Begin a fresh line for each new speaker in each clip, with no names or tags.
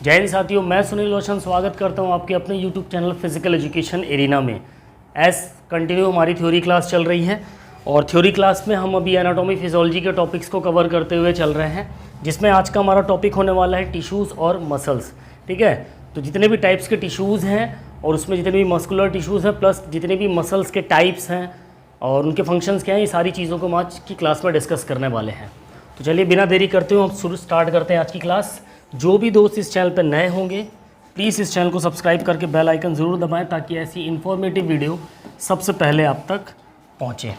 जय हिंद साथियों, मैं सुनील रोशन स्वागत करता हूं आपके अपने YouTube channel physical education arena में। एज कंटिन्यू हमारी थ्योरी क्लास चल रही है और थ्योरी क्लास में हम अभी एनाटॉमी फिजियोलॉजी के टॉपिक्स को कवर करते हुए चल रहे हैं, जिसमें आज का हमारा टॉपिक होने वाला है टिश्यूज़ और मसल्स। ठीक है, तो जितने भी टाइप्स के टिश्यूज़ हैं और उसमें जितने भी मस्कुलर टिश्यूज़ हैं प्लस जितने भी मसल्स के टाइप्स हैं और उनके फंक्शंस क्या हैं, ये सारी चीज़ों को हम आज की क्लास में डिस्कस करने वाले हैं। तो चलिए बिना देरी करते हुए हम स्टार्ट करते हैं आज की क्लास। जो भी दोस्त इस चैनल पर नए होंगे प्लीज़ इस चैनल को सब्सक्राइब करके बेल आइकन ज़रूर दबाएं ताकि ऐसी इन्फॉर्मेटिव वीडियो सबसे पहले आप तक पहुँचे।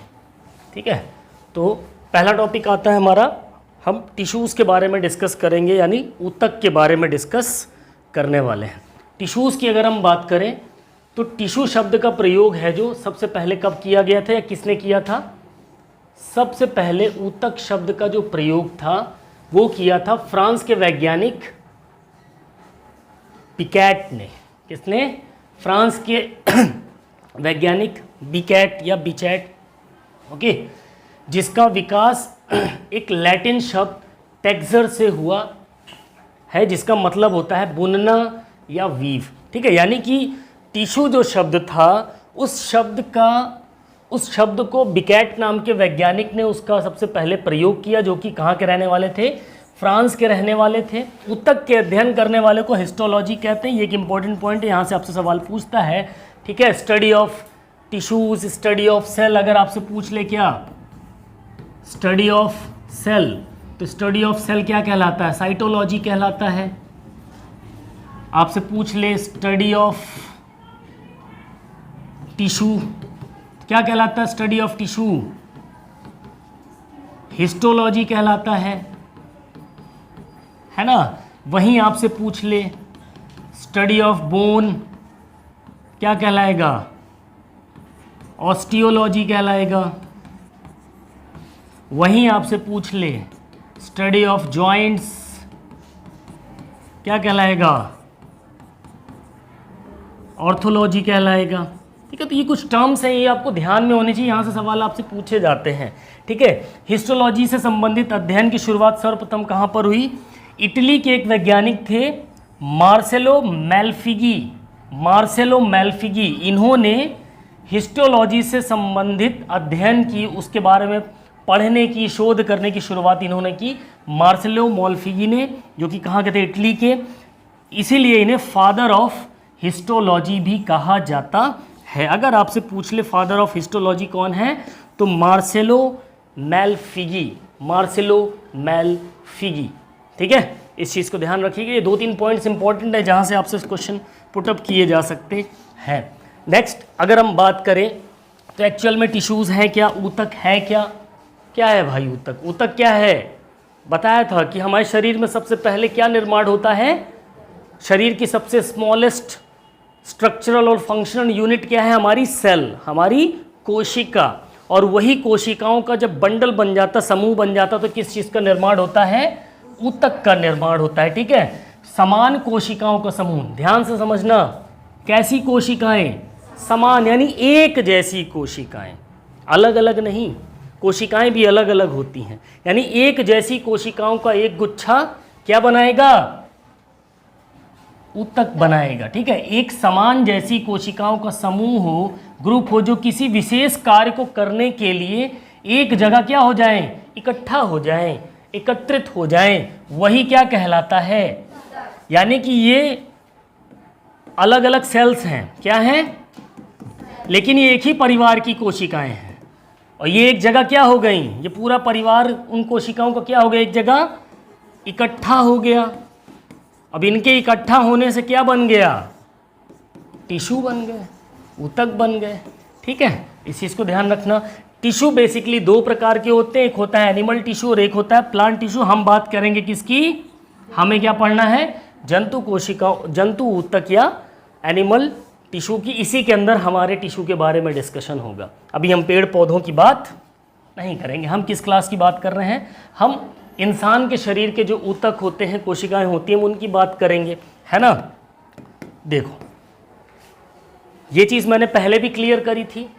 ठीक है, तो पहला टॉपिक आता है हमारा, हम टिश्यूज़ के बारे में डिस्कस करेंगे, यानी ऊतक के बारे में डिस्कस करने वाले हैं। टिश्यूज़ की अगर हम बात करें तो टिश्यू शब्द का प्रयोग है जो सबसे पहले कब किया गया था या किसने किया था? सबसे पहले ऊतक शब्द का जो प्रयोग था वो किया था फ्रांस के वैज्ञानिक पिकैट ने। किसने? फ्रांस के वैज्ञानिक बिकैट या बिचैट, ओके, जिसका विकास एक लैटिन शब्द टेक्सर से हुआ है, जिसका मतलब होता है बुनना या वीव। ठीक है, यानी कि टिश्यू जो शब्द था उस शब्द को बिकैट नाम के वैज्ञानिक ने उसका सबसे पहले प्रयोग किया, जो कि कहाँ के रहने वाले थे? फ्रांस के रहने वाले थे। ऊतक के अध्ययन करने वाले को हिस्टोलॉजी कहते हैं। ये एक इंपॉर्टेंट पॉइंट है, यहाँ से आपसे सवाल पूछता है। ठीक है, study of tissues, study of cell, अगर आपसे पूछ ले क्या स्टडी ऑफ सेल, तो स्टडी ऑफ सेल क्या कहलाता है? साइटोलॉजी कहलाता है। आपसे पूछ ले स्टडी ऑफ टिश्यू क्या कहलाता है? स्टडी ऑफ टिश्यू हिस्टोलॉजी कहलाता है ना। वहीं आपसे पूछ ले स्टडी ऑफ बोन क्या कहलाएगा? ऑस्टियोलॉजी कहलाएगा। वहीं आपसे पूछ ले स्टडी ऑफ जॉइंट्स क्या कहलाएगा? ऑर्थोलॉजी कहलाएगा। ठीक है, तो ये कुछ टर्म्स हैं, ये आपको ध्यान में होने चाहिए, यहाँ से सवाल आपसे पूछे जाते हैं। ठीक है, हिस्टोलॉजी से संबंधित अध्ययन की शुरुआत सर्वप्रथम कहाँ पर हुई? इटली के एक वैज्ञानिक थे मार्सेलो मैल्फिगी। इन्होंने हिस्टोलॉजी से संबंधित अध्ययन की, उसके बारे में पढ़ने की, शोध करने की शुरुआत इन्होंने की मार्सेलो मैल्फिगी ने, जो कि कहाँ के थे? इटली के। इसीलिए इन्हें फादर ऑफ हिस्टोलॉजी भी कहा जाता है। अगर आपसे पूछ ले फादर ऑफ हिस्टोलॉजी कौन है, तो मार्सेलो मैल्फिगी। ठीक है, इस चीज़ को ध्यान रखिएगा। ये 2-3 पॉइंट्स इंपॉर्टेंट है जहाँ से आपसे क्वेश्चन पुटअप किए जा सकते हैं। नेक्स्ट अगर हम बात करें तो एक्चुअल में टिश्यूज़ हैं क्या? ऊतक है क्या? क्या है भाई ऊतक? ऊतक क्या है? बताया था कि हमारे शरीर में सबसे पहले क्या निर्माण होता है? शरीर की सबसे स्मॉलेस्ट स्ट्रक्चरल और फंक्शनल यूनिट क्या है? हमारी सेल, हमारी कोशिका। और वही कोशिकाओं का जब बंडल बन जाता, समूह बन जाता, तो किस चीज़ का निर्माण होता है? ऊतक का निर्माण होता है। ठीक है, समान कोशिकाओं का समूह। ध्यान से समझना, कैसी कोशिकाएं? समान, यानी एक जैसी कोशिकाएं, अलग अलग नहीं। कोशिकाएं भी अलग अलग होती हैं, यानी एक जैसी कोशिकाओं का एक गुच्छा क्या बनाएगा? ऊतक बनाएगा। ठीक है, एक समान जैसी कोशिकाओं का समूह हो, ग्रुप हो, जो किसी विशेष कार्य को करने के लिए एक जगह क्या हो जाएं? इकट्ठा हो जाएं, एकत्रित हो जाएं, वही क्या कहलाता है? यानी कि ये अलग अलग सेल्स हैं, क्या हैं? लेकिन ये एक ही परिवार की कोशिकाएं हैं और ये एक जगह क्या हो गई? ये पूरा परिवार उन कोशिकाओं का क्या हो गया? एक जगह इकट्ठा हो गया। अब इनके इकट्ठा होने से क्या बन गया? टिश्यू बन गए, ऊतक बन गए। ठीक है, इस चीज़ को ध्यान रखना। टिश्यू बेसिकली 2 प्रकार के होते हैं, एक होता है एनिमल टिश्यू और एक होता है प्लांट टिश्यू। हम बात करेंगे किसकी? हमें क्या पढ़ना है? जंतु कोशिकाओं, जंतु ऊतक या एनिमल टिश्यू की। इसी के अंदर हमारे टिश्यू के बारे में डिस्कशन होगा। अभी हम पेड़ पौधों की बात नहीं करेंगे। हम किस क्लास की बात कर रहे हैं? हम इंसान के शरीर के जो ऊतक होते हैं, कोशिकाएं होती हैं, उनकी बात करेंगे, है ना। देखो, ये चीज़ मैंने पहले भी क्लियर करी थी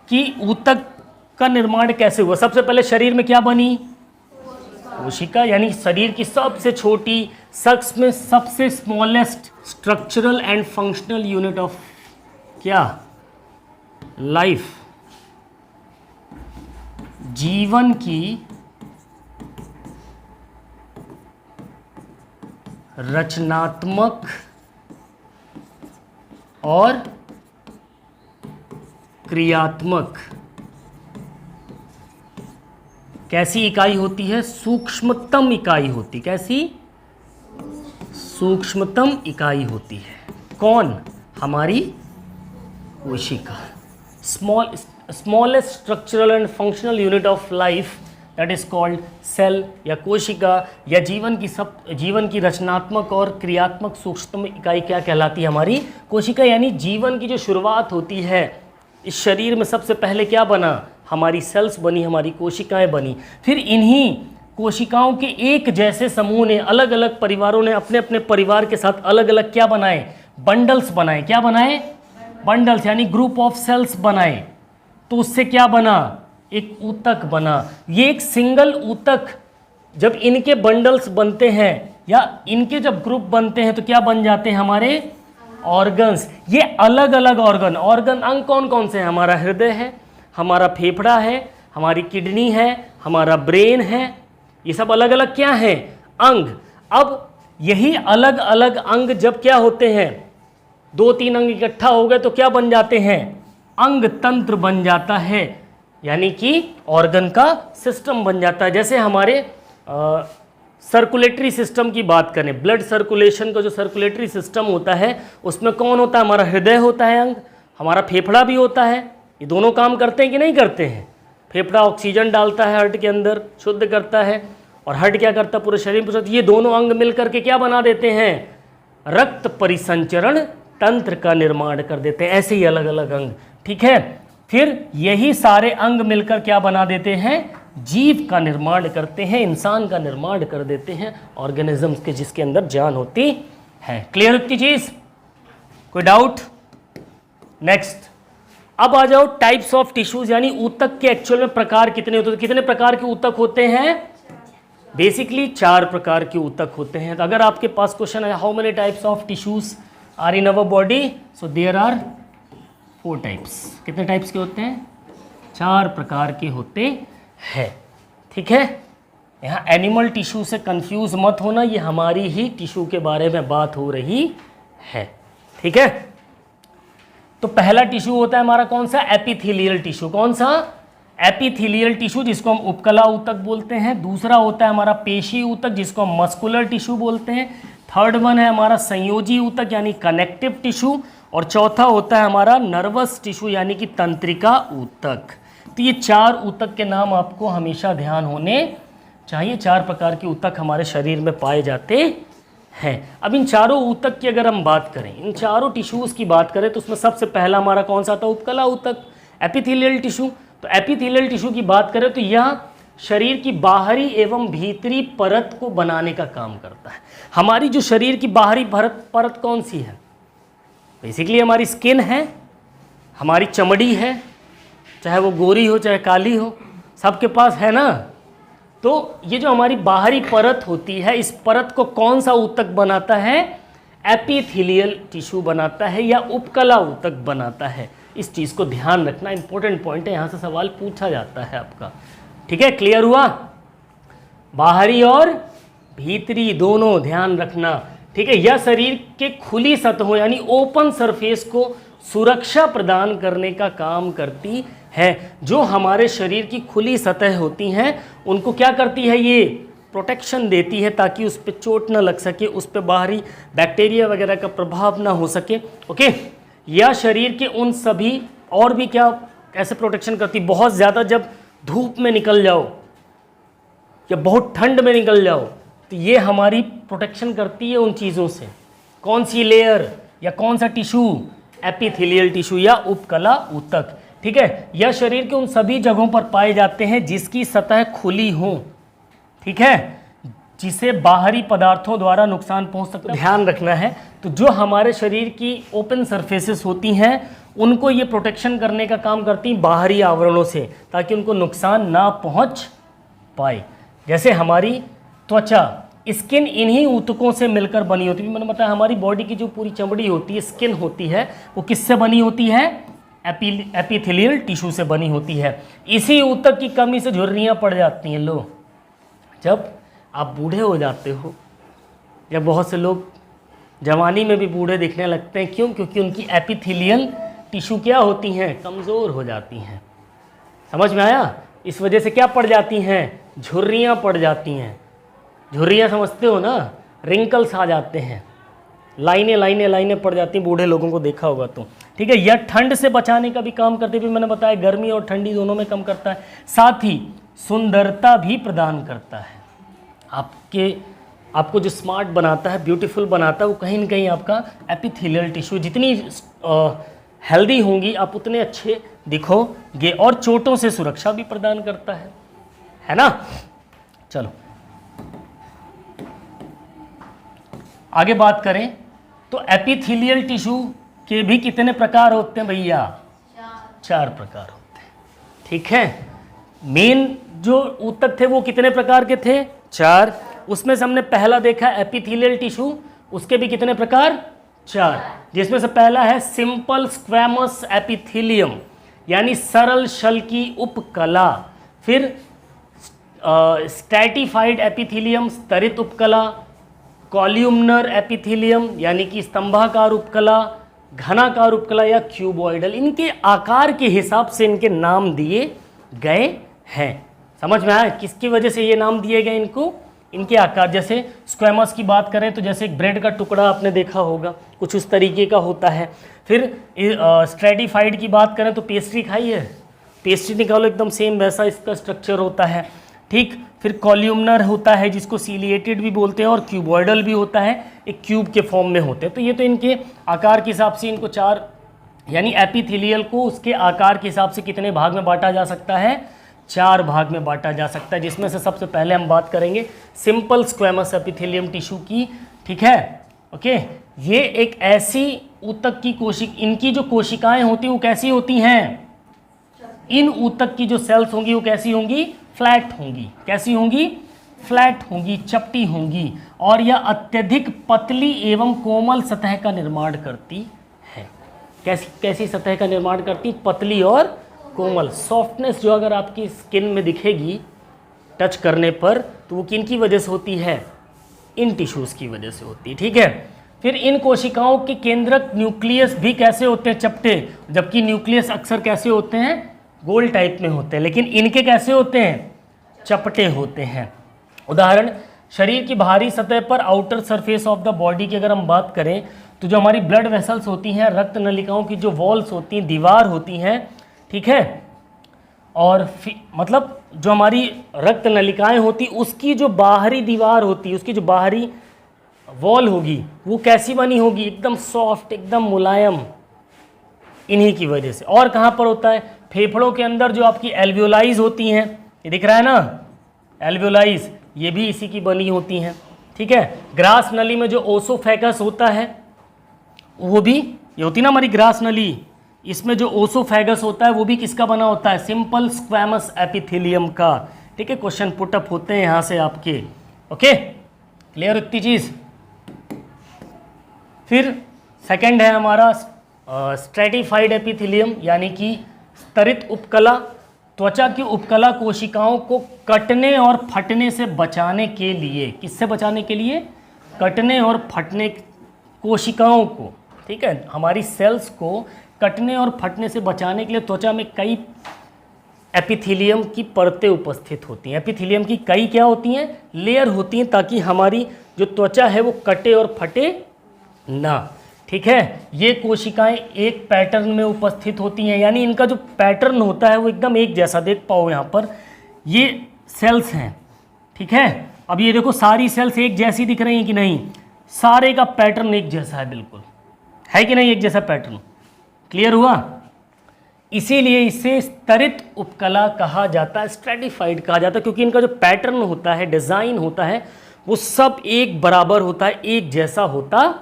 कि ऊतक का निर्माण कैसे हुआ। सबसे पहले शरीर में क्या बनी? कोशिका, यानी शरीर की सबसे छोटी, शख्स में सबसे smallest structural and functional unit of क्या? लाइफ, जीवन की रचनात्मक और क्रियात्मक कैसी इकाई होती है? सूक्ष्मतम इकाई होती। कैसी? सूक्ष्मतम इकाई होती है। कौन? हमारी कोशिका। Smallest structural and functional unit of life that is called cell या कोशिका, या जीवन की रचनात्मक और क्रियात्मक सूक्ष्मतम इकाई क्या कहलाती है? हमारी कोशिका। यानी जीवन की जो शुरुआत होती है इस शरीर में, सबसे पहले क्या बना? हमारी सेल्स बनी, हमारी कोशिकाएं बनी। फिर इन्हीं कोशिकाओं के एक जैसे समूह ने, अलग अलग परिवारों ने अपने अपने परिवार के साथ अलग अलग क्या बनाए? बंडल्स बनाए। क्या बनाए? बंडल्स, यानी ग्रुप ऑफ सेल्स बनाए। तो उससे क्या बना? एक ऊतक बना। ये एक सिंगल ऊतक, जब इनके बंडल्स बनते हैं या इनके जब ग्रुप बनते हैं तो क्या बन जाते हैं? हमारे ऑर्गन्स। ये अलग अलग ऑर्गन अंग कौन कौन से हैं? हमारा हृदय है, हमारा फेफड़ा है, हमारी किडनी है, हमारा ब्रेन है। ये सब अलग अलग क्या है? अंग। अब यही अलग अलग अंग जब क्या होते हैं? 2-3 अंग इकट्ठा हो गए तो क्या बन जाते हैं? अंग तंत्र बन जाता है, यानी कि ऑर्गन का सिस्टम बन जाता है। जैसे हमारे सर्कुलेटरी सिस्टम की बात करें, ब्लड सर्कुलेशन का जो सर्कुलेटरी सिस्टम होता है उसमें कौन होता है? हमारा हृदय होता है अंग, हमारा फेफड़ा भी होता है। ये दोनों काम करते हैं कि नहीं करते हैं? फेफड़ा ऑक्सीजन डालता है हार्ट के अंदर, शुद्ध करता है, और हार्ट क्या करता है? पूरे शरीर में। ये दोनों अंग मिलकर के क्या बना देते हैं? रक्त परिसंचरण तंत्र का निर्माण कर देते हैं। ऐसे ही अलग अलग अंग, ठीक है। फिर यही सारे अंग मिलकर क्या बना देते हैं? जीव का निर्माण करते हैं, इंसान का निर्माण कर देते हैं, ऑर्गेनिजम्स के, जिसके अंदर जान होती है। क्लियर होती चीज? कोई डाउट? नेक्स्ट, अब आ जाओ टाइप्स ऑफ टिश्यूज, यानी ऊतक के एक्चुअल में प्रकार कितने होते हैं? कितने प्रकार के ऊतक होते हैं? बेसिकली 4 प्रकार के ऊतक होते हैं। तो अगर आपके पास क्वेश्चन है how many types of tissues are in our body, so there are 4 types. कितने टाइप्स के होते हैं? 4 प्रकार के होते हैं, ठीक है। यहाँ एनिमल टिश्यू से कंफ्यूज मत होना, ये हमारी ही टिश्यू के बारे में बात हो रही है, ठीक है। तो पहला टिश्यू होता है हमारा कौन सा? Epithelial tissue. कौन सा? एपिथेलियल टिश्यू, जिसको हम उपकला ऊतक बोलते हैं। दूसरा होता है हमारा पेशी ऊतक, जिसको हम मस्कुलर टिश्यू बोलते हैं। थर्ड वन है हमारा संयोजी ऊतक यानी कनेक्टिव टिश्यू, और चौथा होता है हमारा नर्वस टिश्यू यानी कि तंत्रिका ऊतक। तो ये 4 ऊतक के नाम आपको हमेशा ध्यान होने चाहिए। 4 प्रकार के ऊतक हमारे शरीर में पाए जाते हैं। अब इन चारों ऊतक की अगर हम बात करें, इन चारों टिश्यूज़ की बात करें, तो उसमें सबसे पहला हमारा कौन सा था? उपकला ऊतक, एपिथेलियल टिश्यू। तो एपिथेलियल टिश्यू की बात करें तो यह शरीर की बाहरी एवं भीतरी परत को बनाने का काम करता है। हमारी जो शरीर की बाहरी परत कौन सी है? बेसिकली हमारी स्किन है, हमारी चमड़ी है, चाहे वो गोरी हो चाहे काली हो, सबके पास है ना। तो ये जो हमारी बाहरी परत होती है, इस परत को कौन सा ऊतक बनाता है? एपिथेलियल टिश्यू बनाता है या उपकला ऊतक बनाता है। इस चीज़ को ध्यान रखना, इंपॉर्टेंट पॉइंट है, यहाँ से सवाल पूछा जाता है आपका, ठीक है। क्लियर हुआ? बाहरी और भीतरी दोनों ध्यान रखना, ठीक है। यह शरीर के खुली सतहों यानी ओपन सरफेस को सुरक्षा प्रदान करने का काम करती है। जो हमारे शरीर की खुली सतह होती हैं उनको क्या करती है? ये प्रोटेक्शन देती है ताकि उस पर चोट ना लग सके, उस पर बाहरी बैक्टीरिया वगैरह का प्रभाव ना हो सके, ओके। या शरीर के उन सभी और भी क्या ऐसे प्रोटेक्शन करती? बहुत ज़्यादा जब धूप में निकल जाओ या बहुत ठंड में निकल जाओ तो ये हमारी प्रोटेक्शन करती है उन चीज़ों से। कौन सी लेयर या कौन सा टिश्यू? एपिथेलियल टिश्यू या उपकला ऊतक, ठीक है। यह शरीर के उन सभी जगहों पर पाए जाते हैं जिसकी सतह खुली हो, ठीक है, जिसे बाहरी पदार्थों द्वारा नुकसान पहुंच सकता है। ध्यान रखना है। तो जो हमारे शरीर की ओपन सरफेसेस होती हैं उनको ये प्रोटेक्शन करने का काम करती हैं बाहरी आवरणों से, ताकि उनको नुकसान ना पहुंच पाए। जैसे हमारी त्वचा, स्किन इन्हीं ऊतकों से मिलकर बनी होती है। मैंने बताया हमारी बॉडी की जो पूरी चमड़ी होती है, स्किन होती है, वो किससे बनी होती है? एपिथेलियल टिश्यू से बनी होती है। इसी ऊतक की कमी से झुर्रियाँ पड़ जाती हैं। लो, जब आप बूढ़े हो जाते हो, जब बहुत से लोग जवानी में भी बूढ़े दिखने लगते हैं, क्यों? क्योंकि उनकी एपिथेलियल टिश्यू क्या होती हैं? कमज़ोर हो जाती हैं। समझ में आया? इस वजह से क्या पड़ जाती हैं? झुर्रियाँ पड़ जाती हैं। झुर्रियाँ समझते हो ना? रिंकल्स आ जाते हैं, लाइनें लाइनें लाइनें पड़ जाती हैं, बूढ़े लोगों को देखा होगा तो। ठीक है, यह ठंड से बचाने का भी काम करते भी, मैंने बताया गर्मी और ठंडी दोनों में कम करता है। साथ ही सुंदरता भी प्रदान करता है। आपको जो स्मार्ट बनाता है, ब्यूटीफुल बनाता है, वो कहीं ना कहीं आपका एपिथेलियल टिश्यू। जितनी हेल्दी होंगी आप उतने अच्छे दिखोगे, और चोटों से सुरक्षा भी प्रदान करता है ना? चलो आगे बात करें तो एपिथेलियल टिश्यू के भी कितने प्रकार होते हैं भैया? 4 प्रकार होते हैं। ठीक है, मेन जो ऊतक थे वो कितने प्रकार के थे? 4। उसमें से हमने पहला देखा एपिथेलियल टिश्यू, उसके भी कितने प्रकार? 4, जिसमें से पहला है सिंपल स्क्वैमस एपिथेलियम, यानी सरल शल की उपकला। फिर स्ट्रैटिफाइड एपिथेलियम, स्तरित उपकला। कॉल्यूमनर एपिथेलियम, यानी कि स्तंभाकार उपकला, घनाकार उपकला या क्यूबॉइडल। इनके आकार के हिसाब से इनके नाम दिए गए हैं। समझ में आया किसकी वजह से ये नाम दिए गए इनको? इनके आकार। जैसे स्क्वैमस की बात करें तो जैसे एक ब्रेड का टुकड़ा आपने देखा होगा, कुछ उस तरीके का होता है। फिर स्ट्रैटिफाइड की बात करें तो पेस्ट्री खाई है, पेस्ट्री निकालो एकदम सेम वैसा इसका स्ट्रक्चर होता है। ठीक, फिर कॉल्यूमनर होता है जिसको सीलिएटेड भी बोलते हैं, और क्यूबॉइडल भी होता है, एक क्यूब के फॉर्म में होते हैं। तो ये तो इनके आकार के हिसाब से इनको 4, यानी एपिथेलियल को उसके आकार के हिसाब से कितने भाग में बांटा जा सकता है? 4 भाग में बांटा जा सकता है, जिसमें से सबसे पहले हम बात करेंगे सिंपल स्क्वैमस एपिथेलियम टिश्यू की। ठीक है, ओके। ये एक ऐसी ऊतक की इनकी जो कोशिकाएं होती हैं वो कैसी होती हैं? इन ऊतक की जो सेल्स होंगी वो कैसी होंगी? फ्लैट होंगी। कैसी होंगी? फ्लैट होंगी, चपटी होंगी, और यह अत्यधिक पतली एवं कोमल सतह का निर्माण करती है। कैसी सतह का निर्माण करती? पतली और कोमल। सॉफ्टनेस जो अगर आपकी स्किन में दिखेगी टच करने पर, तो वो किन की वजह से होती है? इन टिश्यूज़ की वजह से होती है। ठीक है, फिर इन कोशिकाओं के केंद्रक न्यूक्लियस भी कैसे होते हैं? चपटे, जबकि न्यूक्लियस अक्सर कैसे होते हैं? गोल टाइप में होते हैं, लेकिन इनके कैसे होते हैं? चपटे होते हैं। उदाहरण, शरीर की बाहरी सतह पर outer surface of the body की अगर हम बात करें तो जो हमारी ब्लड वेसल्स होती हैं, रक्त नलिकाओं की जो वॉल्स होती हैं, दीवार होती हैं, ठीक है, और मतलब जो हमारी रक्त नलिकाएं होती उसकी जो बाहरी दीवार होती है, उसकी जो बाहरी वॉल होगी वो कैसी बनी होगी? एकदम सॉफ्ट, एकदम मुलायम, इन्हीं की वजह से। और कहाँ पर होता है? फेफड़ों के अंदर जो आपकी एल्वियोलाइज होती हैं, ये दिख रहा है ना, एल्वियोलाइज, ये भी इसी की बनी होती हैं। ठीक है, ग्रास नली में जो ओसोफेगस होता है वो भी, ये होती ना हमारी ग्रास नली, इसमें जो ओसोफेगस होता है वो भी किसका बना होता है? सिंपल स्क्वैमस एपिथेलियम का। ठीक है, क्वेश्चन पुटअप होते हैं यहाँ से आपके। ओके, क्लियर इतनी चीज़? फिर सेकंड है हमारा स्ट्रैटिफाइड एपिथेलियम, यानी कि स्तरित उपकला। त्वचा की उपकला कोशिकाओं को कटने और फटने से बचाने के लिए, किससे बचाने के लिए? कटने और फटने कोशिकाओं को। ठीक है, हमारी सेल्स को कटने और फटने से बचाने के लिए त्वचा में कई एपिथेलियम की परतें उपस्थित होती हैं। एपिथेलियम की कई क्या होती हैं? लेयर होती हैं, ताकि हमारी जो त्वचा है वो कटे और फटे ना। ठीक है, ये कोशिकाएं एक पैटर्न में उपस्थित होती हैं, यानी इनका जो पैटर्न होता है वो एकदम एक जैसा। देख पाओ यहाँ पर ये सेल्स हैं। ठीक है, अब ये देखो सारी सेल्स एक जैसी दिख रही हैं कि नहीं? सारे का पैटर्न एक जैसा है, बिल्कुल है कि नहीं? एक जैसा पैटर्न। क्लियर हुआ? इसीलिए इसे स्तरित उपकला कहा जाता है, स्ट्रैटिफाइड कहा जाता है, क्योंकि इनका जो पैटर्न होता है, डिज़ाइन होता है, वो सब एक बराबर होता है, एक जैसा होता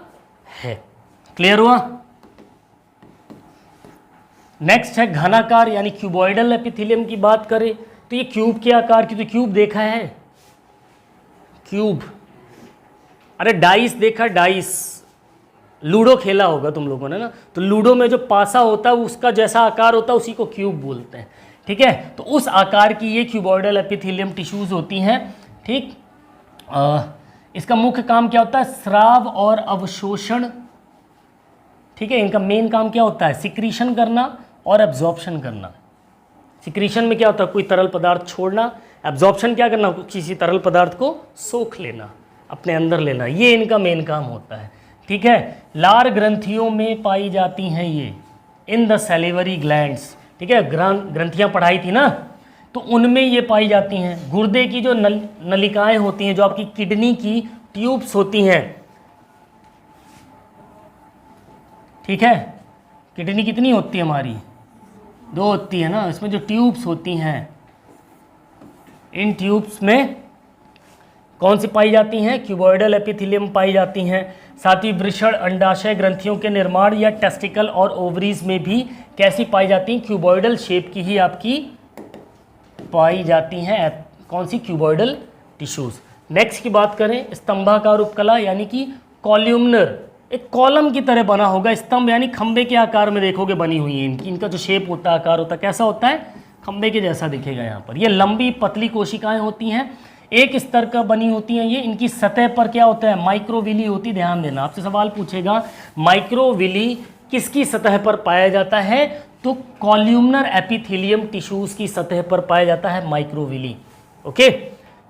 है। क्लियर हुआ? नेक्स्ट है घनाकार यानी क्यूबॉइडल एपिथेलियम की बात करें तो ये क्यूब के आकार की, तो क्यूब देखा है, क्यूब अरे डाइस देखा, डाइस लूडो खेला होगा तुम लोगों ने ना, तो लूडो में जो पासा होता है उसका जैसा आकार होता है उसी को क्यूब बोलते हैं। ठीक है, तो उस आकार की ये क्यूबॉइडल एपिथेलियम टिश्यूज होती हैं। ठीक, इसका मुख्य काम क्या होता है? स्राव और अवशोषण। ठीक है, इनका मेन काम क्या होता है? सिक्रीशन करना और एब्जॉर्प्शन करना। सिक्रीशन में क्या होता है? कोई तरल पदार्थ छोड़ना। एब्जॉर्प्शन क्या करना? किसी तरल पदार्थ को सोख लेना, अपने अंदर लेना। ये इनका मेन काम होता है। ठीक है, लार ग्रंथियों में पाई जाती हैं ये, इन द सैलिवरी ग्लैंड्स। ठीक है, ग्रंथियां पढ़ाई थी ना, तो उनमें ये पाई जाती हैं। गुर्दे की जो नलिकाएं होती हैं, जो आपकी किडनी की ट्यूब्स होती हैं। ठीक है, किडनी कितनी होती है हमारी? 2 होती है ना। इसमें जो ट्यूब्स होती हैं, इन ट्यूब्स में कौन सी पाई जाती हैं? क्यूबॉइडल एपिथेलियम पाई जाती हैं। साथ ही वृषण अंडाशय ग्रंथियों के निर्माण या टेस्टिकल और ओवरीज में भी कैसी पाई जाती हैं? क्यूबॉइडल शेप की ही आपकी पाई जाती हैं। कौन सी? Cuboidal tissues. नेक्स्ट की बात करें, स्तंभाकार उपकला यानी कि कॉल्यूमनर। एक कॉलम की तरह बना होगा स्तंभ, यानी खंबे के आकार में देखोगे बनी हुई है इनकी। इनका जो शेप होता है, आकार होता है, कैसा होता है? खंबे के जैसा दिखेगा यहाँ पर। ये लंबी पतली कोशिकाएं होती हैं, एक स्तर का बनी होती हैं ये। इनकी सतह पर क्या होता है? माइक्रोविली होती। ध्यान देना, आपसे सवाल पूछेगा माइक्रोविली किसकी सतह पर पाया जाता है? तो कॉल्यूमनर एपिथेलियम टिश्यूज की सतह पर पाया जाता है माइक्रोविली। ओके,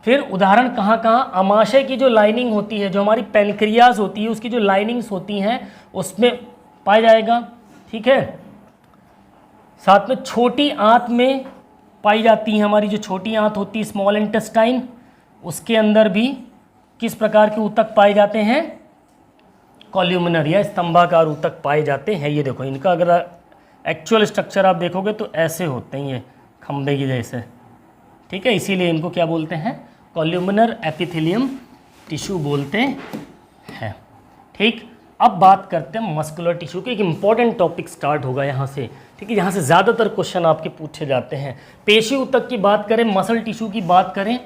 फिर उदाहरण कहाँ कहाँ? आमाशय की जो लाइनिंग होती है, जो हमारी पेनक्रियाज होती है, उसकी जो लाइनिंग्स होती हैं उसमें पाया जाएगा। ठीक है, साथ में छोटी आंत में पाई जाती है हमारी जो छोटी आंत होती है, स्मॉल इंटेस्टाइन, उसके अंदर भी किस प्रकार के ऊतक पाए जाते हैं? कॉल्यूमनर या स्तंभाकार ऊतक पाए जाते हैं। ये देखो, इनका अगर एक्चुअल स्ट्रक्चर आप देखोगे तो ऐसे होते हैं, ये खंबे के जैसे। ठीक है, इसीलिए इनको क्या बोलते हैं? कॉल्यूमनर एपिथेलियम टिश्यू बोलते हैं। ठीक, अब बात करते हैं मस्कुलर टिश्यू के। एक इंपॉर्टेंट टॉपिक स्टार्ट होगा यहाँ से। ठीक है, यहाँ से ज़्यादातर क्वेश्चन आपके पूछे जाते हैं। पेशी ऊतक की बात करें, मसल टिश्यू की बात करें,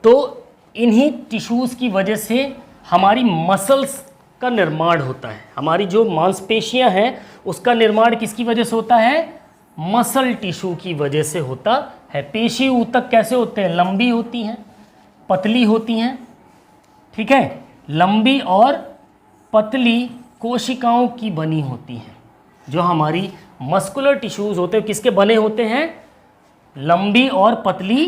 तो इन्हीं टिश्यूज़ की वजह से हमारी मसल्स का निर्माण होता है। हमारी जो मांसपेशियां हैं उसका निर्माण किसकी वजह से होता है? मसल टिश्यू की वजह से होता है। पेशी ऊतक कैसे होते हैं? लंबी होती हैं, पतली होती हैं। ठीक है, लंबी और पतली कोशिकाओं की बनी होती हैं। जो हमारी मस्कुलर टिश्यूज़ होते हैं किसके बने होते हैं? लंबी और पतली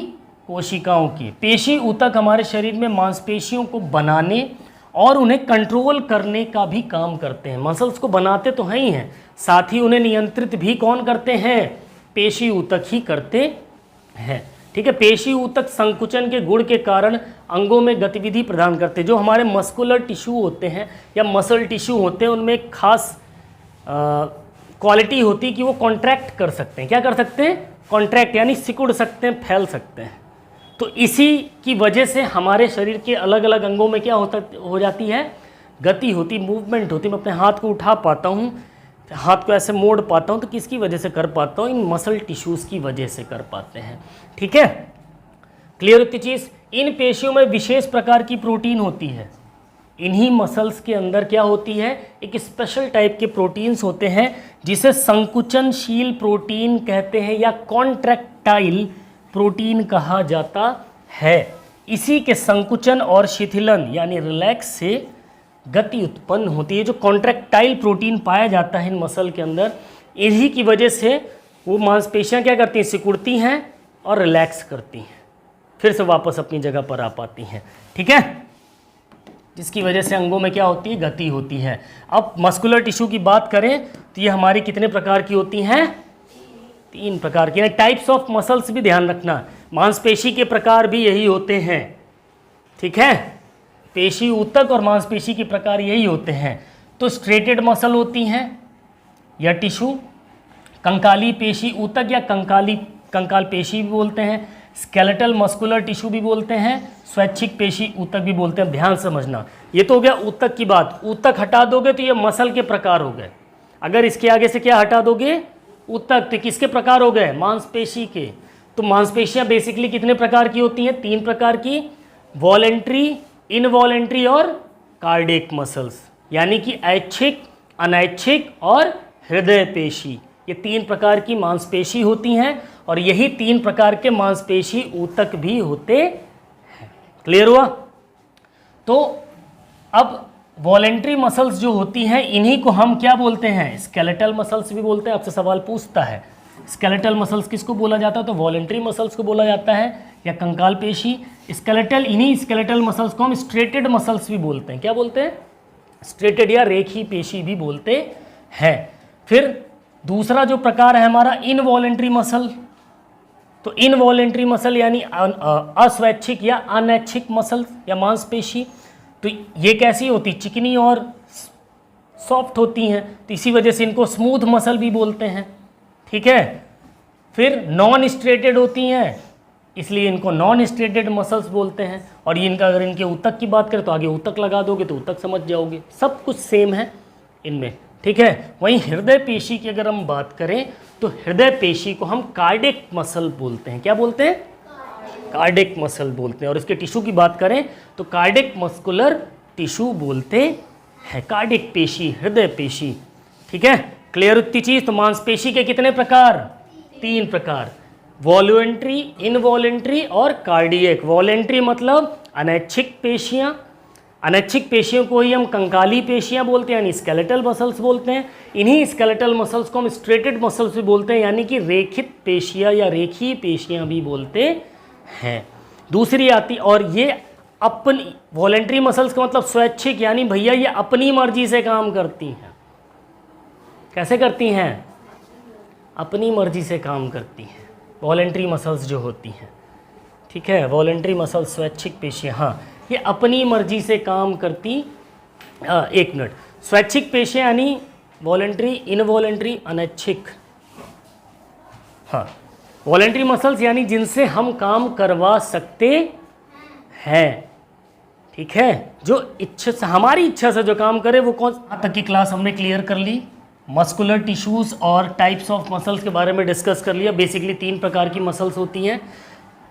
कोशिकाओं की। पेशी ऊतक हमारे शरीर में मांसपेशियों को बनाने और उन्हें कंट्रोल करने का भी काम करते हैं। मसल्स को बनाते तो हैं ही हैं, साथ ही उन्हें नियंत्रित भी कौन करते हैं? पेशी ऊतक ही करते हैं। ठीक है, पेशी ऊतक संकुचन के गुण के कारण अंगों में गतिविधि प्रदान करते हैं। जो हमारे मस्कुलर टिश्यू होते हैं या मसल टिश्यू होते हैं, उनमें एक खास क्वालिटी होती है कि वो कॉन्ट्रैक्ट कर सकते हैं। क्या कर सकते हैं? कॉन्ट्रैक्ट, यानी सिकुड़ सकते हैं, फैल सकते हैं। तो इसी की वजह से हमारे शरीर के अलग अलग अंगों में क्या हो जाती है? गति होती, मूवमेंट होती। मैं अपने हाथ को उठा पाता हूँ, हाथ को ऐसे मोड़ पाता हूँ, तो किसकी वजह से कर पाता हूँ? इन मसल टिश्यूज़ की वजह से कर पाते हैं। ठीक है, क्लियर होती चीज़? इन पेशियों में विशेष प्रकार की प्रोटीन होती है। इन्हीं मसल्स के अंदर क्या होती है? एक स्पेशल टाइप के प्रोटीन्स होते हैं जिसे संकुचनशील प्रोटीन कहते हैं या कॉन्ट्रैक्टाइल प्रोटीन कहा जाता है। इसी के संकुचन और शिथिलन यानी रिलैक्स से गति उत्पन्न होती है। जो कॉन्ट्रैक्टाइल प्रोटीन पाया जाता है इन मसल के अंदर, इन्हीं की वजह से वो मांसपेशियां क्या करती हैं? सिकुड़ती हैं और रिलैक्स करती हैं, फिर से वापस अपनी जगह पर आ पाती हैं। ठीक है, जिसकी वजह से अंगों में क्या होती है? गति होती है। अब मस्कुलर टिश्यू की बात करें तो ये हमारी कितने प्रकार की होती हैं? 3 प्रकार की। टाइप्स ऑफ मसल्स भी ध्यान रखना, मांसपेशी के प्रकार भी यही होते हैं। ठीक है, पेशी ऊतक और मांसपेशी के प्रकार यही होते हैं। तो स्ट्रेटेड मसल होती हैं या टिश्यू, कंकाली पेशी ऊतक या कंकाल पेशी भी बोलते हैं, स्केलेटल मस्कुलर टिश्यू भी बोलते हैं, स्वैच्छिक पेशी ऊतक भी बोलते हैं। ध्यान समझना, ये तो हो गया ऊतक की बात। ऊतक हटा दोगे तो ये मसल के प्रकार हो गए। अगर इसके आगे से क्या हटा दोगे? ऊतक, तो किसके प्रकार हो गए? मांसपेशी के। तो मांसपेशियां बेसिकली कितने प्रकार की होती हैं? 3 प्रकार की, वॉलेंट्री, इनवॉलेंट्री और कार्डियक मसल्स, यानी कि ऐच्छिक, अनैच्छिक और हृदय पेशी। ये 3 प्रकार की मांसपेशी होती हैं और यही 3 प्रकार के मांसपेशी ऊतक भी होते हैं। क्लियर हुआ? तो अब वॉलेंट्री मसल्स जो होती हैं इन्हीं को हम क्या बोलते हैं? स्केलेटल मसल्स भी बोलते हैं। आपसे सवाल पूछता है स्केलेटल मसल्स किसको बोला जाता है, तो वॉलेंट्री मसल्स को बोला जाता है, या कंकाल पेशी। स्केलेटल, इन्हीं स्केलेटल मसल्स को हम स्ट्रेटेड मसल्स भी बोलते हैं। क्या बोलते हैं? स्ट्रेटेड या रेखी पेशी भी बोलते हैं। फिर दूसरा जो प्रकार है हमारा इनवॉलेंट्री मसल। तो इनवॉलेंट्री मसल यानी अस्वैच्छिक या अनैच्छिक मसल या मांसपेशी। तो ये कैसी होती? चिकनी और सॉफ्ट होती हैं, तो इसी वजह से इनको स्मूथ मसल भी बोलते हैं। ठीक है। फिर नॉन स्ट्रेटेड होती हैं, इसलिए इनको नॉन स्ट्रेटेड मसल्स बोलते हैं। और इनका अगर इनके ऊतक की बात करें तो आगे ऊतक लगा दोगे तो ऊतक समझ जाओगे, सब कुछ सेम है इनमें। ठीक है। वहीं हृदय पेशी की अगर हम बात करें तो हृदय पेशी को हम कार्डियक मसल बोलते हैं। क्या बोलते हैं? कार्डियक मसल बोलते हैं। और इसके टिश्यू की बात करें तो कार्डियक मस्कुलर टिश्यू बोलते हैं। कार्डियक पेशी, हृदय पेशी। ठीक है। क्लियर उतनी चीज? तो मांसपेशी के कितने प्रकार? 3 प्रकार, वॉल्यूंट्री, इनवॉलेंट्री और कार्डियक। वॉलेंट्री मतलब अनैच्छिक पेशियां, अनैच्छिक पेशियों को ही हम कंकाली पेशियां बोलते हैं, यानी स्केलेटल मसल्स बोलते हैं। इन्हीं स्केलेटल मसल्स को हम स्ट्रेटेड मसल्स भी बोलते हैं, यानी कि रेखित पेशियां या रेखीय पेशियां भी बोलते हैं। दूसरी आती, और ये अपनी वॉलेंट्री मसल्स का मतलब स्वैच्छिक, यानी भैया ये अपनी मर्जी से काम करती हैं। कैसे करती हैं? अपनी मर्जी से काम करती हैं वॉलेंट्री मसल्स जो होती हैं। ठीक है। वॉलेंट्री मसल्स स्वैच्छिक पेशियां, हाँ, ये अपनी मर्जी से काम करती। एक मिनट, स्वैच्छिक पेशियां यानी वॉलेंट्री, इनवॉलेंट्री, अनैच्छिक। हाँ, वॉलेंट्री मसल्स यानी जिनसे हम काम करवा सकते हैं। ठीक है। जो इच्छा से, हमारी इच्छा से जो काम करे वो कौन। यहाँ तक की क्लास हमने क्लियर कर ली। मस्कुलर टिश्यूज़ और टाइप्स ऑफ मसल्स के बारे में डिस्कस कर लिया। बेसिकली 3 प्रकार की मसल्स होती हैं,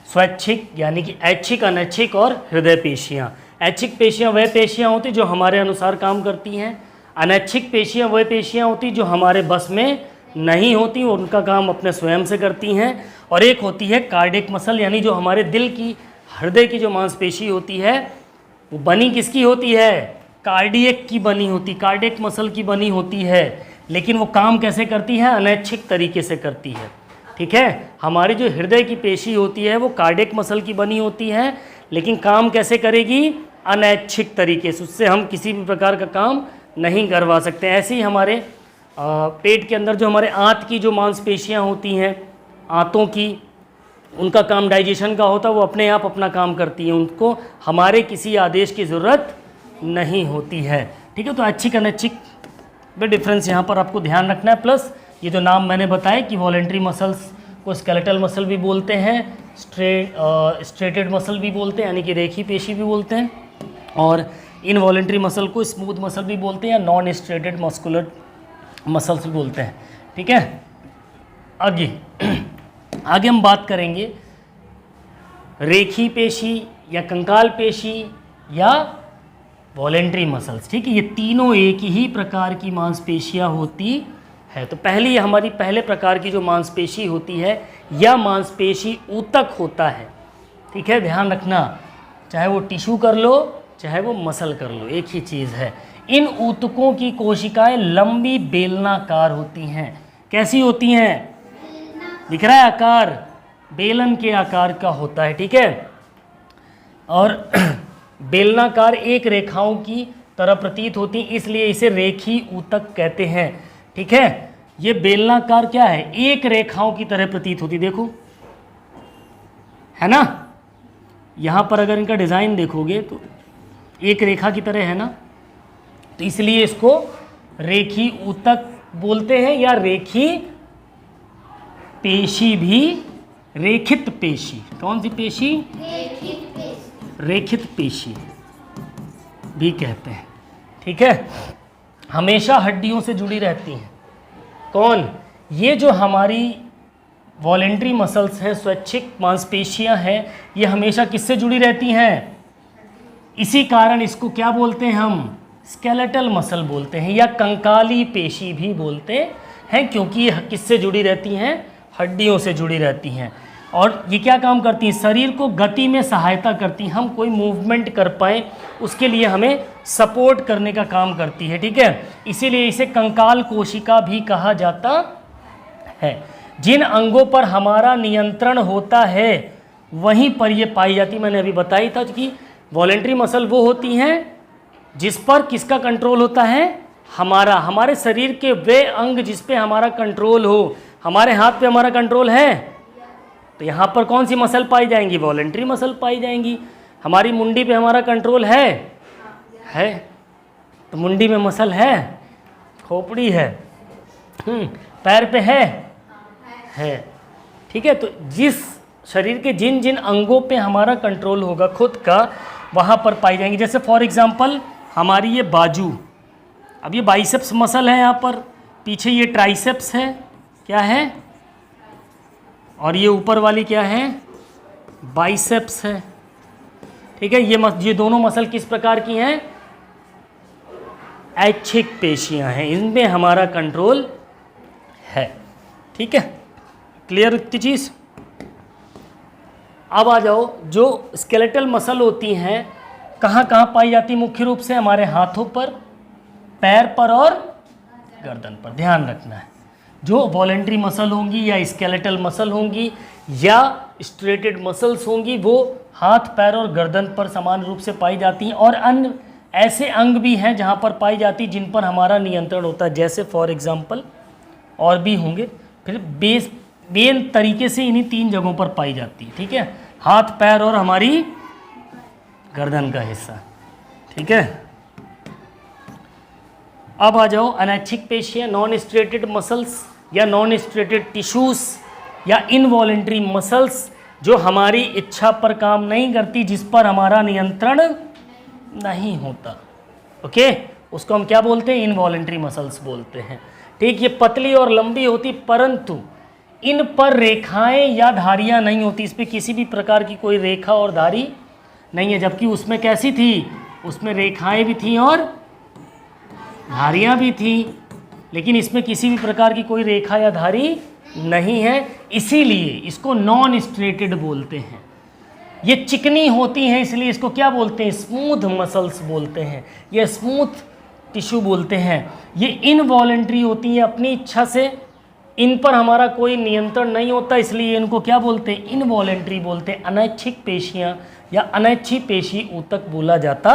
स्वैच्छिक यानी कि ऐच्छिक, अनैच्छिक और हृदय पेशियाँ। ऐच्छिक पेशियाँ वह पेशियाँ होती जो हमारे अनुसार काम करती हैं। अनैच्छिक पेशियाँ वह पेशियाँ होती जो हमारे बस में नहीं होती, उनका काम अपने स्वयं से करती हैं। और एक होती है कार्डियक मसल, यानी जो हमारे दिल की, हृदय की जो मांसपेशी होती है वो बनी किसकी होती है? कार्डियक की बनी होती, कार्डियक मसल की बनी होती है। लेकिन वो काम कैसे करती है? अनैच्छिक तरीके से करती है। ठीक है। हमारी जो हृदय की पेशी होती है वो कार्डियक मसल की बनी होती है, लेकिन काम कैसे करेगी? अनैच्छिक तरीके से। उससे हम किसी भी प्रकार का काम नहीं करवा सकते। ऐसे ही हमारे पेट के अंदर जो हमारे आंत की जो मांसपेशियां होती हैं, आंतों की, उनका काम डाइजेशन का होता है, वो अपने आप अपना काम करती हैं, उनको हमारे किसी आदेश की ज़रूरत नहीं होती है। ठीक है। तो ऐच्छिक, अनैच्छिक में डिफरेंस यहाँ पर आपको ध्यान रखना है। प्लस ये जो नाम मैंने बताया कि वॉलेंट्री मसल्स को स्केलेटल मसल भी बोलते हैं, स्ट्रेटेड मसल भी बोलते हैं, यानी कि रेखी पेशी भी बोलते हैं, और इनवॉलेंट्री मसल को स्मूथ मसल भी बोलते हैं या नॉन स्ट्रेटेड मस्कुलर मसल्स भी बोलते हैं। ठीक है। आगे आगे हम बात करेंगे रेखी पेशी या कंकाल पेशी या वॉलेंट्री मसल्स। ठीक है। ये तीनों एक ही प्रकार की मांसपेशियां होती है। तो पहली हमारी पहले प्रकार की जो मांसपेशी होती है या मांसपेशी ऊतक होता है। ठीक है। ध्यान रखना, चाहे वो टिश्यू कर लो चाहे वो मसल कर लो, एक ही चीज़ है। इन ऊतकों की कोशिकाएं लंबी बेलनाकार होती हैं। कैसी होती हैं? दिख रहा है आकार? बेलन के आकार का होता है। ठीक है। और बेलनाकार एक रेखाओं की तरह प्रतीत होती, इसलिए इसे रेखी ऊतक कहते हैं। ठीक है। ये बेलनाकार क्या है? एक रेखाओं की तरह प्रतीत होती, देखो, है ना। यहाँ पर अगर इनका डिज़ाइन देखोगे तो एक रेखा की तरह है ना, तो इसलिए इसको रेखी ऊतक बोलते हैं या रेखी पेशी भी, रेखित पेशी। कौन सी पेशी? रेखित पेशी भी कहते हैं। ठीक है। हमेशा हड्डियों से जुड़ी रहती हैं। कौन? ये जो हमारी वॉलेंट्री मसल्स हैं, स्वैच्छिक मांसपेशियां हैं, ये हमेशा किससे जुड़ी रहती हैं? इसी कारण इसको क्या बोलते हैं हम, स्केलेटल मसल बोलते हैं या कंकाली पेशी भी बोलते हैं, क्योंकि ये किससे जुड़ी रहती हैं, हड्डियों से जुड़ी रहती हैं। और ये क्या काम करती हैं, शरीर को गति में सहायता करती हैं, हम कोई मूवमेंट कर पाएँ उसके लिए हमें सपोर्ट करने का काम करती है, ठीक है। इसीलिए इसे कंकाल कोशिका भी कहा जाता है। जिन अंगों पर हमारा नियंत्रण होता है वहीं पर ये पाई जाती, मैंने अभी बताई था कि वॉलेंट्री मसल वो होती हैं जिस पर किसका कंट्रोल होता है, हमारा, हमारे शरीर के वे अंग जिस पे हमारा कंट्रोल हो। हमारे हाथ पे हमारा कंट्रोल है तो यहाँ पर कौन सी मसल पाई जाएंगी, वॉलेंट्री मसल पाई जाएंगी। हमारी मुंडी पे हमारा कंट्रोल है तो मुंडी में मसल है, खोपड़ी है, पैर पे है, ठीक है। तो जिस शरीर के जिन जिन अंगों पे हमारा कंट्रोल होगा खुद का, वहाँ पर पाई जाएंगी। जैसे फॉर एग्जांपल हमारी ये बाजू, अब ये बाइसेप्स मसल है, यहाँ पर पीछे ये ट्राइसेप्स है, क्या है, और ये ऊपर वाली क्या है, बाइसेप्स है, ठीक है। ये दोनों मसल किस प्रकार की हैं, ऐच्छिक पेशियां हैं, इनमें हमारा कंट्रोल है, ठीक है। क्लियर इतनी चीज़। अब आ जाओ, जो स्केलेटल मसल होती हैं कहाँ कहाँ पाई जाती, मुख्य रूप से हमारे हाथों पर, पैर पर और गर्दन पर। ध्यान रखना है, जो वॉलेंट्री मसल होंगी या स्केलेटल मसल होंगी या स्ट्रेटेड मसल्स होंगी वो हाथ, पैर और गर्दन पर समान रूप से पाई जाती हैं। और अन्य ऐसे अंग भी हैं जहाँ पर पाई जाती जिन पर हमारा नियंत्रण होता है, जैसे फॉर एग्जांपल और भी होंगे। फिर मेन तरीके से इन्हीं 3 जगहों पर पाई जाती है, ठीक है, हाथ, पैर और हमारी गर्दन का हिस्सा, ठीक है। अब आ जाओ अनैच्छिक पेशियाँ, नॉन स्ट्रेटेड मसल्स या नॉन स्ट्रेटेड टिश्यूज या इनवॉलेंट्री मसल्स, जो हमारी इच्छा पर काम नहीं करती, जिस पर हमारा नियंत्रण नहीं होता, ओके, उसको हम क्या बोलते हैं, इनवॉलेंट्री मसल्स बोलते हैं, ठीक। ये पतली और लंबी होती, परंतु इन पर रेखाएं या धारियां नहीं होती, इस पर किसी भी प्रकार की कोई रेखा और धारी नहीं है। जबकि उसमें कैसी थी, उसमें रेखाएं भी थी और धारियां भी थी, लेकिन इसमें किसी भी प्रकार की कोई रेखा या धारी नहीं है, इसीलिए इसको नॉन स्ट्रेटेड बोलते हैं। ये चिकनी होती हैं, इसलिए इसको क्या बोलते हैं, स्मूथ मसल्स बोलते हैं, ये स्मूथ टिश्यू बोलते हैं। ये इनवॉलेंट्री होती हैं, अपनी इच्छा से, इन पर हमारा कोई नियंत्रण नहीं होता, इसलिए इनको क्या बोलते हैं, इनवॉलेंट्री बोलते हैं। अनैच्छिक पेशियां या अनैच्छिक पेशी ऊतक बोला जाता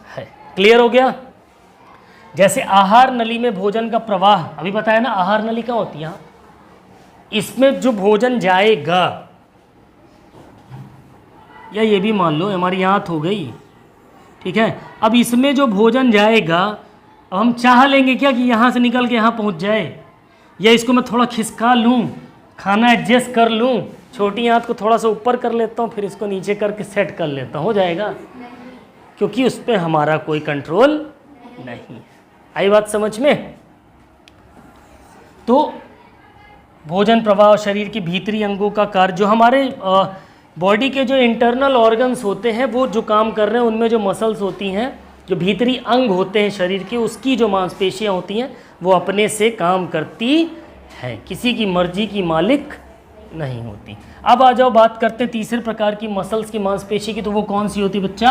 है। क्लियर हो गया। जैसे आहार नली में भोजन का प्रवाह, अभी बताया ना, आहार नली क्या होती है, इसमें जो भोजन जाएगा, या ये भी मान लो हमारी आंत हो गई, ठीक है। अब इसमें जो भोजन जाएगा, अब हम चाह लेंगे क्या कि यहाँ से निकल के यहाँ पहुँच जाए, या इसको मैं थोड़ा खिसका लूँ, खाना एडजस्ट कर लूँ, छोटी आंत को थोड़ा सा ऊपर कर लेता हूँ, फिर इसको नीचे करके सेट कर लेता हूँ, हो जाएगा, क्योंकि उस पर हमारा कोई कंट्रोल नहीं। आई बात समझ में। तो भोजन प्रवाह, शरीर के भीतरी अंगों का कार्य, जो हमारे बॉडी के जो इंटरनल ऑर्गन्स होते हैं वो जो काम कर रहे हैं, उनमें जो मसल्स होती हैं, जो भीतरी अंग होते हैं शरीर के, उसकी जो मांसपेशियां होती हैं वो अपने से काम करती हैं, किसी की मर्जी की मालिक नहीं होती। अब आ जाओ बात करते हैं तीसरे प्रकार की मसल्स की, मांसपेशी की। तो वो कौन सी होती है बच्चा,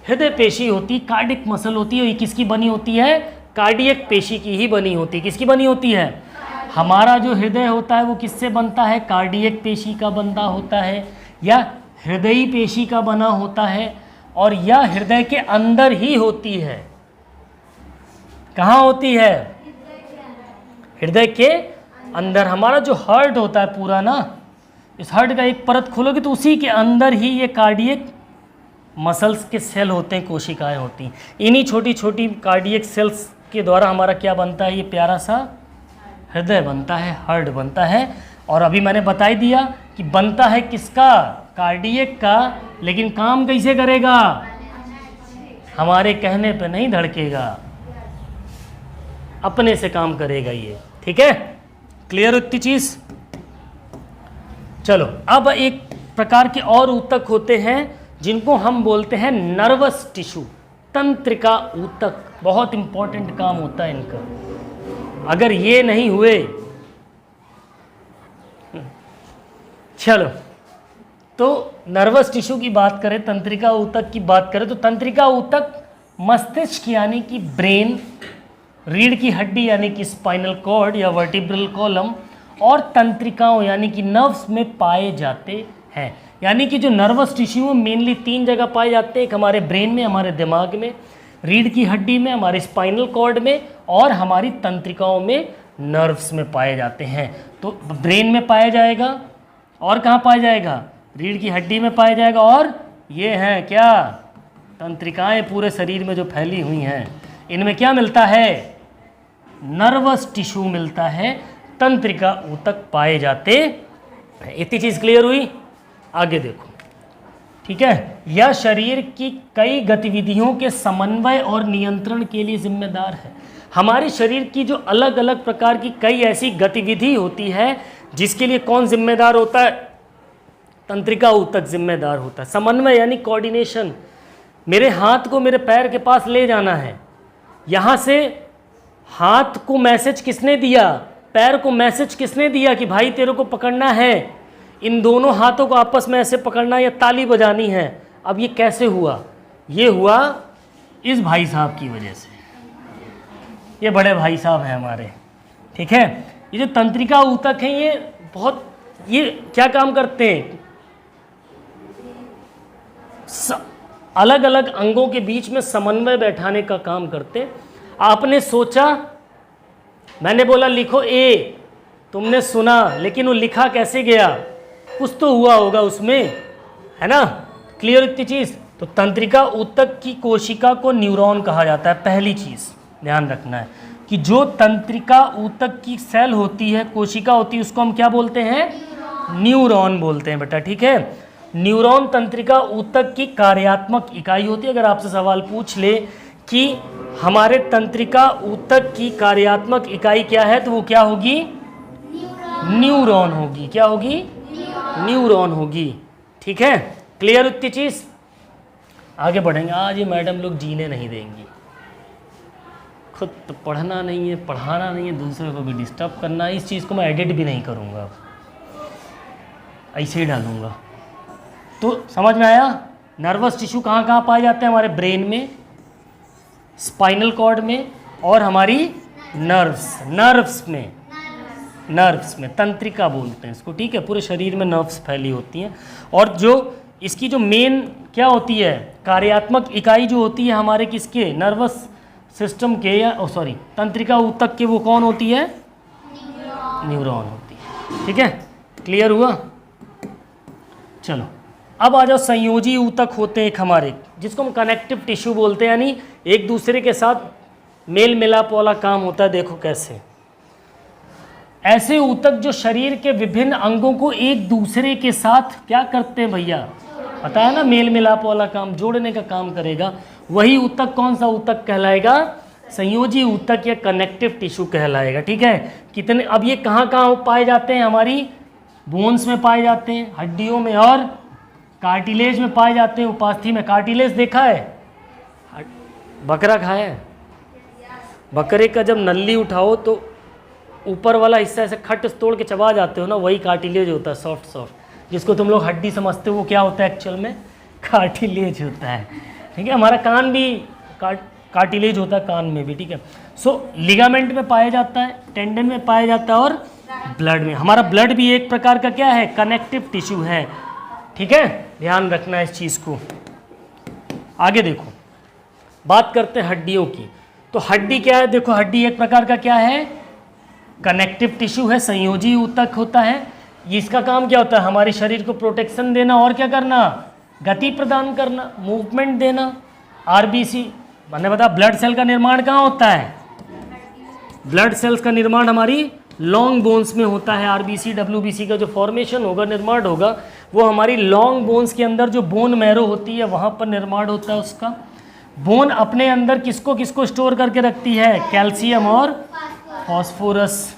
हृदय पेशी होती, कार्डिक मसल होती है। ये किसकी बनी होती है, कार्डियक पेशी की ही बनी होती है। किसकी बनी होती है, हमारा जो हृदय होता है वो किससे बनता है, कार्डियक पेशी का बनता होता है, या हृदयी पेशी का बना होता है, और यह हृदय के अंदर ही होती है। कहाँ होती है, हृदय के अंदर। हमारा जो हार्ट होता है पूरा ना, इस हार्ट का एक परत खोलोगे तो उसी के अंदर ही ये कार्डियक मसल्स के सेल होते हैं, कोशिकाएं होती हैं। इन्हीं छोटी छोटी कार्डियक सेल्स के द्वारा हमारा क्या बनता है, ये प्यारा सा हृदय बनता है, हार्ट बनता है। और अभी मैंने बता ही दिया कि बनता है किसका, कार्डियक का, लेकिन काम कैसे करेगा, हमारे कहने पे नहीं धड़केगा, अपने से काम करेगा ये, ठीक है। क्लियर इतनी चीज। चलो अब एक प्रकार के और ऊतक होते हैं जिनको हम बोलते हैं नर्वस टिश्यू, तंत्रिका ऊतक। बहुत इंपॉर्टेंट काम होता है इनका, अगर ये नहीं हुए। चलो, तो नर्वस टिश्यू की बात करें, तंत्रिका ऊतक की बात करें, तो तंत्रिका ऊतक मस्तिष्क यानी कि ब्रेन, रीढ़ की हड्डी यानी कि स्पाइनल कॉर्ड या वर्टिब्रल कॉलम, और तंत्रिकाओं यानी कि नर्व्स में पाए जाते हैं। यानी कि जो नर्वस टिश्यू मेनली 3 जगह पाए जाते हैं, एक हमारे ब्रेन में, हमारे दिमाग में, रीढ़ की हड्डी में, हमारे स्पाइनल कॉर्ड में, और हमारी तंत्रिकाओं में, नर्व्स में पाए जाते हैं। तो ब्रेन में पाया जाएगा, और कहाँ पाया जाएगा? रीढ़ की हड्डी में पाया जाएगा, और ये हैं क्या? तंत्रिकाएं पूरे शरीर में जो फैली हुई हैं, इनमें क्या मिलता है? नर्वस टिश्यू मिलता है, तंत्रिका ऊतक पाए जाते हैं। इतनी चीज़ क्लियर हुई? आगे देखो, ठीक है। यह शरीर की कई गतिविधियों के समन्वय और नियंत्रण के लिए जिम्मेदार है। हमारे शरीर की जो अलग अलग प्रकार की कई ऐसी गतिविधि होती है, जिसके लिए कौन जिम्मेदार होता है? तंत्रिका ऊतक जिम्मेदार होता है। समन्वय यानी कोऑर्डिनेशन, मेरे हाथ को मेरे पैर के पास ले जाना है, यहाँ से हाथ को मैसेज किसने दिया? पैर को मैसेज किसने दिया कि भाई तेरे को पकड़ना है? इन दोनों हाथों को आपस में ऐसे पकड़ना या ताली बजानी है। अब ये कैसे हुआ? ये हुआ इस भाई साहब की वजह से। ये बड़े भाई साहब हैं हमारे, ठीक है। ये जो तंत्रिका ऊतक हैं, ये क्या काम करते हैं? अलग अलग अंगों के बीच में समन्वय बैठाने का काम करते। आपने सोचा, मैंने बोला लिखो ए, तुमने सुना, लेकिन वो लिखा कैसे गया? कुछ तो हुआ होगा उसमें, है ना? क्लियर इतनी चीज़? तो तंत्रिका ऊतक की कोशिका को न्यूरॉन कहा जाता है। पहली चीज़ ध्यान रखना है कि जो तंत्रिका ऊतक की सेल होती है, कोशिका होती है, उसको हम क्या बोलते हैं? न्यूरॉन बोलते हैं बेटा, ठीक है। न्यूरॉन तंत्रिका ऊतक की कार्यात्मक इकाई होती है। अगर आपसे सवाल पूछ ले कि हमारे तंत्रिका ऊतक की कार्यात्मक इकाई क्या है, तो वो क्या होगी? न्यूरॉन होगी। क्या होगी? न्यूरॉन होगी, ठीक है। क्लियर इतनी चीज? आगे बढ़ेंगे। आज ये मैडम लोग जीने नहीं देंगी, खुद तो पढ़ना नहीं है, पढ़ाना नहीं है, दूसरे को भी डिस्टर्ब करना है। इस चीज़ को मैं एडिट भी नहीं करूँगा, ऐसे ही डालूँगा। तो समझ में आया? नर्वस टिश्यू कहाँ कहाँ पाए जाते हैं? हमारे ब्रेन में, स्पाइनल कॉर्ड में, और हमारी नर्व्स में तंत्रिका बोलते हैं इसको, ठीक है। पूरे शरीर में नर्व्स फैली होती हैं, और जो इसकी जो मेन क्या होती है, कार्यात्मक इकाई जो होती है हमारे किसके? नर्वस सिस्टम के, या तंत्रिका ऊतक के, वो कौन होती है? न्यूरॉन होती है, ठीक है। क्लियर हुआ? चलो अब आ जाओ। संयोजी ऊतक होते हैं एक हमारे, जिसको हम कनेक्टिव टिश्यू बोलते हैं, यानी एक दूसरे के साथ मेल मिलाप वाला काम होता है। देखो कैसे, ऐसे ऊतक जो शरीर के विभिन्न अंगों को एक दूसरे के साथ क्या करते हैं भैया? पता है ना, मेल मिलाप वाला काम, जोड़ने का काम करेगा। वही ऊतक कौन सा ऊतक कहलाएगा? संयोजी ऊतक या कनेक्टिव टिश्यू कहलाएगा, ठीक है। कितने, अब ये कहाँ कहाँ पाए जाते हैं? हमारी बोन्स में पाए जाते हैं, हड्डियों में, और कार्टिलेज में पाए जाते हैं। उपास्थि में कार्टिलेज देखा है? बकरा खाया है? बकरे का जब नल्ली उठाओ तो ऊपर वाला हिस्सा ऐसे खट तोड़ के चबा जाते हो ना, वही कार्टिलेज होता है, सॉफ्ट, जिसको तुम लोग हड्डी समझते हो, वो क्या होता है एक्चुअल में? कार्टिलेज होता है, ठीक है। हमारा कान भी कार्टिलेज होता है, कान में भी, ठीक है। सो लिगामेंट में पाया जाता है, टेंडन में पाया जाता है, और ब्लड में। हमारा ब्लड भी एक प्रकार का क्या है? कनेक्टिव टिश्यू है, ठीक है। ध्यान रखना इस चीज़ को। आगे देखो, बात करते हैं हड्डियों की। तो हड्डी क्या है? देखो, हड्डी एक प्रकार का क्या है? कनेक्टिव टिश्यू है, संयोजी ऊतक होता है। इसका काम क्या होता है? हमारे शरीर को प्रोटेक्शन देना, और क्या करना? गति प्रदान करना, मूवमेंट देना। आरबीसी मैंने बताया, ब्लड सेल का निर्माण कहाँ होता है? ब्लड सेल्स का निर्माण हमारी लॉन्ग बोन्स में होता है। आरबीसी डब्ल्यूबीसी का जो फॉर्मेशन होगा, निर्माण होगा, वो हमारी लॉन्ग बोन्स के अंदर जो बोन मैरो होती है वहाँ पर निर्माण होता है उसका। बोन अपने अंदर किसको किसको स्टोर करके रखती है? कैल्शियम और फॉस्फोरस,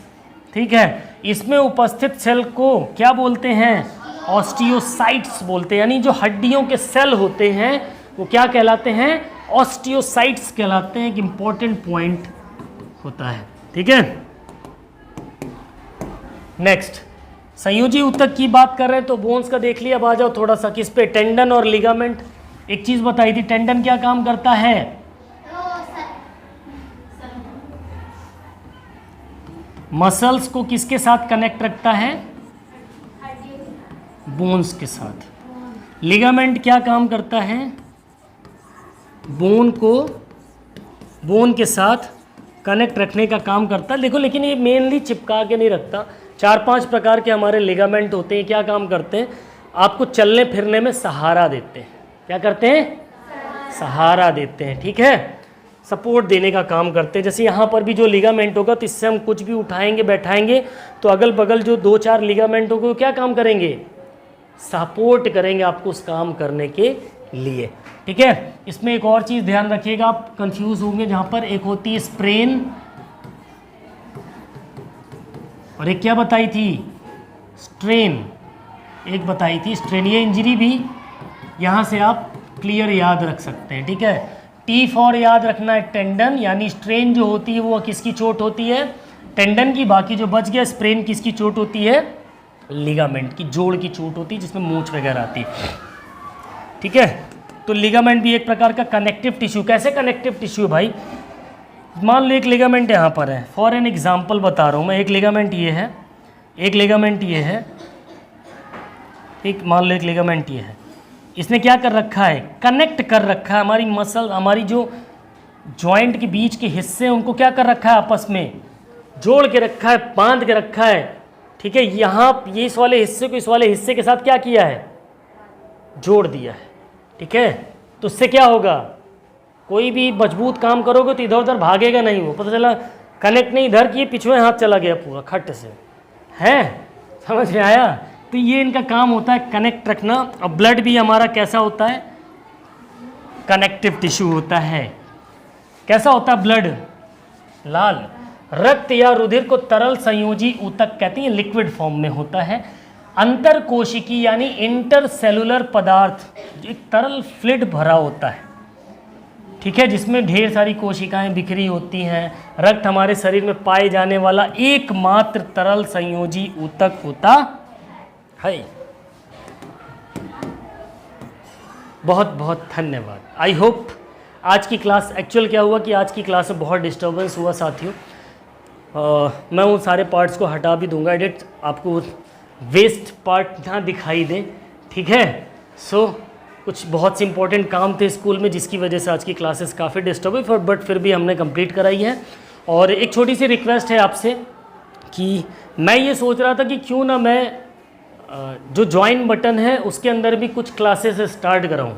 ठीक है। इसमें उपस्थित सेल को क्या बोलते हैं? ऑस्टियोसाइट्स बोलते हैं, यानी जो हड्डियों के सेल होते हैं वो क्या कहलाते हैं, ऑस्टियोसाइट्स कहलाते हैं। एक इंपॉर्टेंट पॉइंट होता है, ठीक है। नेक्स्ट, संयोजी ऊतक की बात कर रहे हैं तो बोन्स का देख लिया। अब आ जाओ थोड़ा सा किस पे, टेंडन और लिगामेंट। एक चीज बताई थी, टेंडन क्या काम करता है, मसल्स को किसके साथ कनेक्ट रखता है, बोन्स के साथ। लिगामेंट क्या काम करता है, बोन को बोन के साथ कनेक्ट रखने का काम करता है। देखो लेकिन ये मेनली चिपका के नहीं रखता। 4-5 प्रकार के हमारे लिगामेंट होते हैं, क्या काम करते हैं, आपको चलने फिरने में सहारा देते हैं। क्या करते हैं, सहारा देते हैं, ठीक है, सपोर्ट देने का काम करते हैं। जैसे यहाँ पर भी जो लिगामेंट होगा तो इससे हम कुछ भी उठाएंगे बैठाएंगे तो अगल बगल जो 2-4 लिगामेंट होंगे वो क्या काम करेंगे, सपोर्ट करेंगे आपको उस काम करने के लिए, ठीक है। इसमें एक और चीज़ ध्यान रखिएगा, आप कंफ्यूज होंगे, जहाँ पर एक होती है स्प्रेन और एक क्या बताई थी, स्ट्रेन। एक बताई थी स्ट्रेन। ये इंजरी भी यहाँ से आप क्लियर याद रख सकते हैं, ठीक है। टी फॉर याद रखना है टेंडन, यानी स्ट्रेन जो होती है वो किसकी चोट होती है, टेंडन की। बाकी जो बच गया स्प्रेन किसकी चोट होती है, लिगामेंट की, जोड़ की चोट होती है जिसमें मूंछ वगैरह आती है, ठीक है। तो लिगामेंट भी एक प्रकार का कनेक्टिव टिश्यू। कैसे कनेक्टिव टिश्यू भाई, मान लो एक लिगामेंट यहाँ पर है, फॉर एन एग्जाम्पल बता रहा हूँ मैं, एक लिगामेंट ये है, एक लिगामेंट ये है, एक मान लो एक लिगामेंट ये है, इसने क्या कर रखा है, कनेक्ट कर रखा है हमारी मसल, हमारी जो जॉइंट के बीच के हिस्से हैं उनको क्या कर रखा है, आपस में जोड़ के रखा है, बांध के रखा है, ठीक है। यहाँ ये इस वाले हिस्से को इस वाले हिस्से के साथ क्या किया है, जोड़ दिया है, ठीक है। तो उससे क्या होगा, कोई भी मजबूत काम करोगे तो इधर उधर भागेगा नहीं, वो पता चला कनेक्ट नहीं इधर किए, पिछुए हाथ चला गया पूरा खट से, है, समझ में आया। तो ये इनका काम होता है कनेक्ट रखना। और ब्लड भी हमारा कैसा होता है, कनेक्टिव टिश्यू होता है। कैसा होता है ब्लड, लाल। रक्त या रुधिर को तरल संयोजी ऊतक कहते हैं, लिक्विड फॉर्म में होता है। अंतर कोशिकी यानी इंटरसेलुलर पदार्थ, एक तरल फ्लूइड भरा होता है, ठीक है, जिसमें ढेर सारी कोशिकाएं बिखरी होती हैं। रक्त हमारे शरीर में पाए जाने वाला एकमात्र तरल संयोजी ऊतक होता है। बहुत बहुत धन्यवाद। आई होप आज की क्लास, एक्चुअल क्या हुआ कि आज की क्लास में बहुत डिस्टर्बेंस हुआ साथियों। मैं उन सारे पार्ट्स को हटा भी दूंगा, एडिट, आपको वेस्ट पार्ट ना दिखाई दे, ठीक है। सो कुछ बहुत से इंपॉर्टेंट काम थे स्कूल में जिसकी वजह से आज की क्लासेस काफ़ी डिस्टर्ब हुई, बट फिर भी हमने कंप्लीट कराई है। और एक छोटी सी रिक्वेस्ट है आपसे कि मैं ये सोच रहा था कि क्यों ना मैं जो ज्वाइन बटन है उसके अंदर भी कुछ क्लासेस स्टार्ट कराऊँ।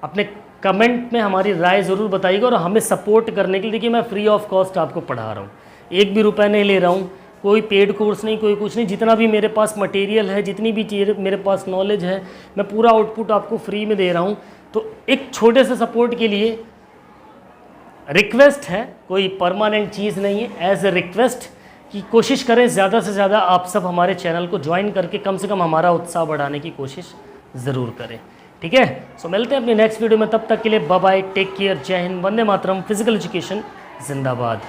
अपने कमेंट में हमारी राय ज़रूर बताइएगा और हमें सपोर्ट करने के लिए, देखिए मैं फ्री ऑफ कॉस्ट आपको पढ़ा रहा हूँ, 1 भी रुपया नहीं ले रहा हूँ, कोई पेड कोर्स नहीं, कोई कुछ नहीं। जितना भी मेरे पास मटेरियल है, जितनी भी चीज़ें मेरे पास नॉलेज है, मैं पूरा आउटपुट आपको फ्री में दे रहा हूँ। तो एक छोटे से सपोर्ट के लिए रिक्वेस्ट है, कोई परमानेंट चीज़ नहीं है, एज ए रिक्वेस्ट कि कोशिश करें ज़्यादा से ज़्यादा आप सब हमारे चैनल को ज्वाइन करके कम से कम हमारा उत्साह बढ़ाने की कोशिश ज़रूर करें, ठीक है। सो मिलते हैं अपनी नेक्स्ट वीडियो में, तब तक के लिए बाय बाय, टेक केयर, जय हिंद, वंदे मातरम, फिजिकल एजुकेशन जिंदाबाद।